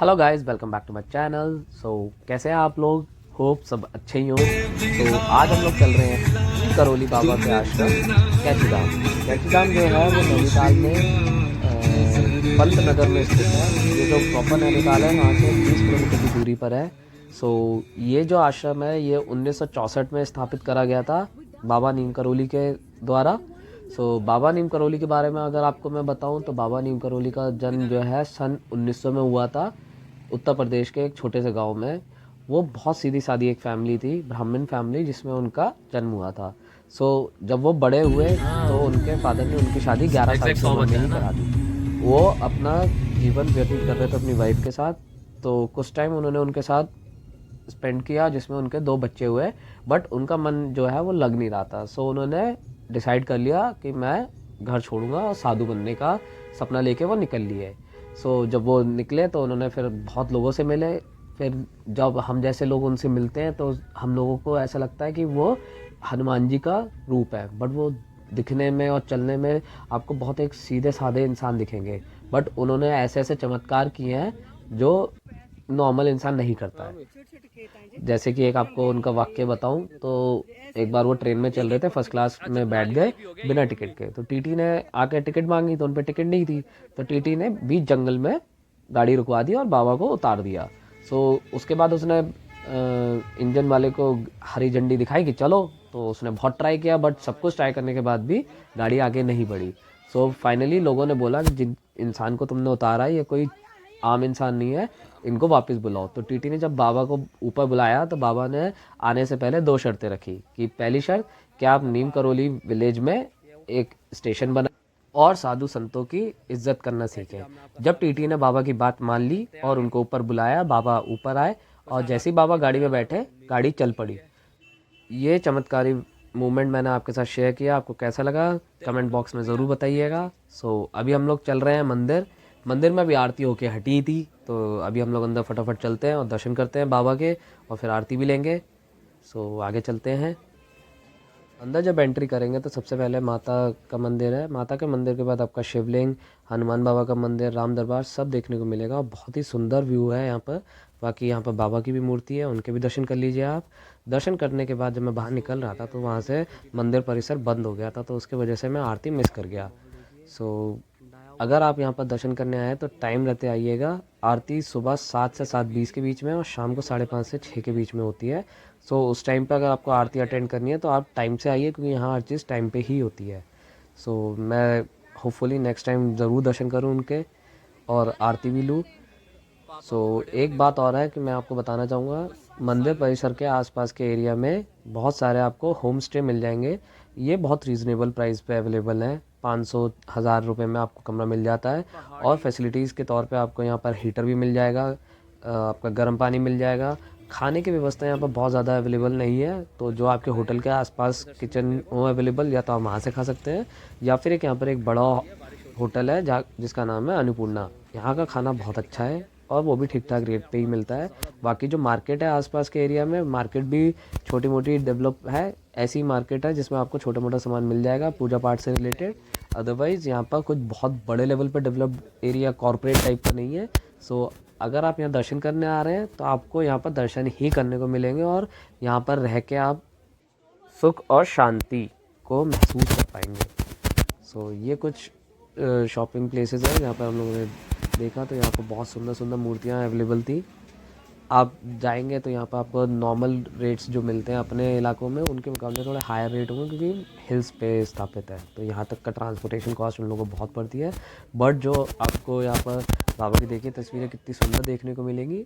Hello guys, welcome back to my channel. कैसे हैं आप लोग? होप सब अच्छे ही हों। आज हम लोग चल रहे हैं करौली बाबा के आश्रम कैचीधाम। कैचीधाम जो है वो नैनीताल में पंत नगर में स्थित है। ये जो प्रॉपर नैनीताल है वहाँ से 30 किलोमीटर की दूरी पर है। ये जो आश्रम है ये 1964 में स्थापित करा गया था बाबा नीम करौली के द्वारा। बाबा नीम करौली के बारे में अगर आपको मैं बताऊं तो बाबा नीम करौली का जन्म जो है सन 1900 में हुआ था, उत्तर प्रदेश के एक छोटे से गांव में। वो बहुत सीधी सादी एक फैमिली थी, ब्राह्मण फैमिली, जिसमें उनका जन्म हुआ था। जब वो बड़े हुए तो उनके फादर ने उनकी शादी 11 साल की उम्र में ही करा दी। वो अपना जीवन व्यतीत कर रहे थे अपनी वाइफ के साथ। तो कुछ टाइम उन्होंने उनके साथ स्पेंड किया जिसमें उनके 2 बच्चे हुए, बट उनका मन जो है वो लग नहीं रहा था। उन्होंने डिसाइड कर लिया कि मैं घर छोड़ूंगा और साधु बनने का सपना लेके वो निकल लिए। जब वो निकले तो उन्होंने फिर बहुत लोगों से मिले। फिर जब हम जैसे लोग उनसे मिलते हैं तो हम लोगों को ऐसा लगता है कि वो हनुमान जी का रूप है, बट वो दिखने में और चलने में आपको बहुत एक सीधे साधे इंसान दिखेंगे। बट उन्होंने ऐसे ऐसे चमत्कार किए हैं जो नॉर्मल इंसान नहीं करता है। जैसे कि एक आपको उनका वाक्य बताऊं तो एक बार वो ट्रेन में चल रहे थे, फर्स्ट क्लास में बैठ गए बिना टिकट के। तो टीटी ने आके टिकट मांगी तो उन पर टिकट नहीं थी। तो टीटी ने बीच जंगल में गाड़ी रुकवा दी और बाबा को उतार दिया। उसके बाद उसने इंजन वाले को हरी झंडी दिखाई कि चलो। तो उसने बहुत ट्राई किया, बट सब कुछ ट्राई करने के बाद भी गाड़ी आगे नहीं बढ़ी। फाइनली लोगों ने बोला कि जिन इंसान को तुमने उतारा है ये कोई आम इंसान नहीं है, इनको वापस बुलाओ। तो टीटी ने जब बाबा को ऊपर बुलाया तो बाबा ने आने से पहले 2 शर्तें रखी कि पहली शर्त कि आप नीम करौली विलेज में एक स्टेशन बना और साधु संतों की इज्जत करना सीखें। जब टीटी ने बाबा की बात मान ली और उनको ऊपर बुलाया, बाबा ऊपर आए और जैसे ही बाबा गाड़ी में बैठे गाड़ी चल पड़ी। ये चमत्कारी मूवमेंट मैंने आपके साथ शेयर किया। आपको कैसा लगा कमेंट बॉक्स में ज़रूर बताइएगा। अभी हम लोग चल रहे हैं मंदिर। मंदिर में भी आरती होके हटी थी, तो अभी हम लोग अंदर फटाफट चलते हैं और दर्शन करते हैं बाबा के, और फिर आरती भी लेंगे। आगे चलते हैं। अंदर जब एंट्री करेंगे तो सबसे पहले माता का मंदिर है। माता के मंदिर के बाद आपका शिवलिंग, हनुमान बाबा का मंदिर, राम दरबार सब देखने को मिलेगा। बहुत ही सुंदर व्यू है यहाँ पर। बाकी यहाँ पर बाबा की भी मूर्ति है, उनके भी दर्शन कर लीजिए आप। दर्शन करने के बाद जब मैं बाहर निकल रहा था तो वहाँ से मंदिर परिसर बंद हो गया था, तो उसकी वजह से मैं आरती मिस कर गया। सो अगर आप यहाँ पर दर्शन करने आए तो टाइम रहते आइएगा। आरती सुबह 7 से 7:20 के बीच में और शाम को 5:30 से 6 के बीच में होती है। उस टाइम पे अगर आपको आरती अटेंड करनी है तो आप टाइम से आइए, क्योंकि यहाँ हर चीज़ टाइम पे ही होती है। मैं होपफुली नेक्स्ट टाइम ज़रूर दर्शन करूँ उनके और आरती भी लूँ। एक बात और है कि मैं आपको बताना चाहूँगा, मंदिर परिसर के आसपास के एरिया में बहुत सारे आपको होम स्टे मिल जाएंगे। ये बहुत रीज़नेबल प्राइस पे अवेलेबल हैं। 500-1000 रुपये में आपको कमरा मिल जाता है। और फैसिलिटीज़ के तौर पे आपको यहाँ पर हीटर भी मिल जाएगा, आपका गर्म पानी मिल जाएगा। खाने की व्यवस्था यहाँ पर बहुत ज़्यादा अवेलेबल नहीं है, तो जो आपके होटल के आसपास किचन हो अवेलेबल, या तो आप वहाँ से खा सकते हैं, या फिर यहाँ पर एक बड़ा होटल है जहाँ जिसका नाम है अन्नपूर्णा। यहाँ का खाना बहुत अच्छा है और वो भी ठीक ठाक रेट पे ही मिलता है। बाकी जो मार्केट है आसपास के एरिया में, मार्केट भी छोटी मोटी डेवलप है। ऐसी मार्केट है जिसमें आपको छोटा मोटा सामान मिल जाएगा पूजा पाठ से रिलेटेड। अदरवाइज़ यहाँ पर कुछ बहुत बड़े लेवल पर डेवलप्ड एरिया कॉरपोरेट टाइप का नहीं है। अगर आप यहाँ दर्शन करने आ रहे हैं तो आपको यहाँ पर दर्शन ही करने को मिलेंगे, और यहाँ पर रह के आप सुख और शांति को महसूस कर पाएंगे। ये कुछ शॉपिंग प्लेसेस हैं जहाँ पर हम लोगों ने देखा। तो यहाँ पर बहुत सुंदर सुंदर मूर्तियाँ अवेलेबल थी। आप जाएंगे तो यहाँ पर आपको नॉर्मल रेट्स जो मिलते हैं अपने इलाकों में उनके मुकाबले थोड़े हायर रेट होंगे, क्योंकि हिल्स पे स्थापित है, तो यहाँ तक का ट्रांसपोर्टेशन कॉस्ट उन लोगों को बहुत पड़ती है। बट जो आपको यहाँ पर बाबा की देखिए तस्वीरें कितनी सुंदर देखने को मिलेंगी।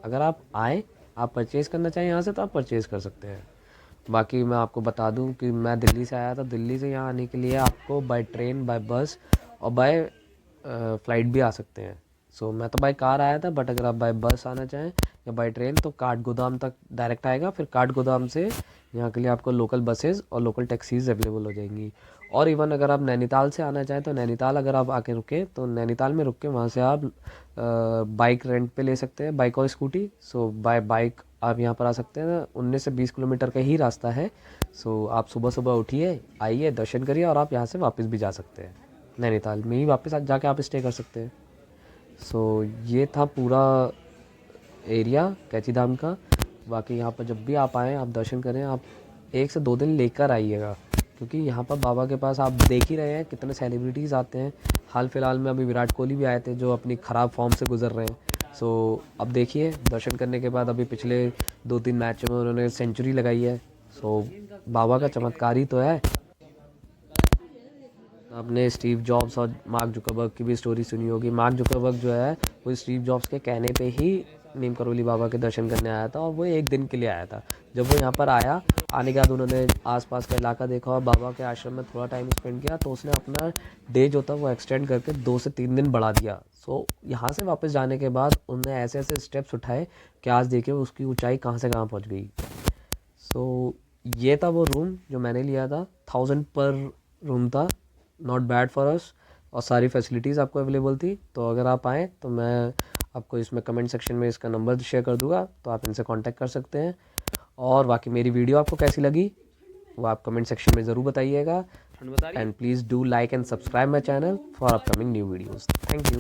अगर आप आए, आप परचेज़ करना चाहें यहाँ से तो आप परचेज़ कर सकते हैं। बाकी मैं आपको बता दूं कि मैं दिल्ली से आया था। दिल्ली से यहाँ आने के लिए आपको बाय ट्रेन, बाय बस और बाय फ़्लाइट भी आ सकते हैं। मैं तो बाय कार आया था, बट अगर आप बाय बस आना चाहें या बाय ट्रेन तो काठगोदाम तक डायरेक्ट आएगा। फिर काठगोदाम से यहाँ के लिए आपको लोकल बसेस और लोकल टैक्सीज़ अवेलेबल हो जाएंगी। और इवन अगर आप नैनीताल से आना चाहें तो नैनीताल अगर आप आके रुके तो नैनीताल में रुक के वहाँ से आप बाइक रेंट पे ले सकते हैं, बाइक और स्कूटी। बाय बाइक आप यहाँ पर आ सकते हैं। 19 से 20 किलोमीटर का ही रास्ता है। आप सुबह सुबह उठिए, आइए, दर्शन करिए और आप यहाँ से वापस भी जा सकते हैं। नैनीताल में ही वापस जाके आप स्टे कर सकते हैं। सो ये था पूरा एरिया कैची धाम का। बाकी यहाँ पर जब भी आप आएँ, आप दर्शन करें, आप 1 से 2 दिन लेकर आइएगा, क्योंकि यहाँ पर बाबा के पास आप देख ही रहे हैं कितने सेलिब्रिटीज़ आते हैं। हाल फिलहाल में अभी विराट कोहली भी आए थे, जो अपनी ख़राब फॉर्म से गुजर रहे हैं। सो अब देखिए, दर्शन करने के बाद अभी पिछले 2-3 मैचों में उन्होंने सेंचुरी लगाई है। सो बाबा का चमत्कार ही तो है। आपने स्टीव जॉब्स और मार्क जुकरबर्ग की भी स्टोरी सुनी होगी। मार्क जुकरबर्ग जो है वो स्टीव जॉब्स के कहने पे ही नीम करोली बाबा के दर्शन करने आया था, और वो 1 दिन के लिए आया था। जब वो यहाँ पर आया, आने के बाद उन्होंने आसपास का इलाका देखा और बाबा के आश्रम में थोड़ा टाइम स्पेंड किया, तो उसने अपना डे जो था वो एक्सटेंड करके 2 से 3 दिन बढ़ा दिया। सो यहाँ से वापस जाने के बाद उन्होंने ऐसे ऐसे स्टेप्स उठाए कि आज देखिए उसकी ऊंचाई कहाँ से कहाँ पहुँच गई। सो ये था वो रूम जो मैंने लिया था, 1000 पर रूम था, नॉट बैड फॉर अस, और सारी फैसिलिटीज़ आपको अवेलेबल थी। तो अगर आप आएँ तो मैं आपको इसमें कमेंट सेक्शन में इसका नंबर शेयर कर दूँगा, तो आप इनसे कांटेक्ट कर सकते हैं। और बाकी मेरी वीडियो आपको कैसी लगी वो आप कमेंट सेक्शन में ज़रूर बताइएगा, and please do like and subscribe my channel for upcoming new videos. Thank you.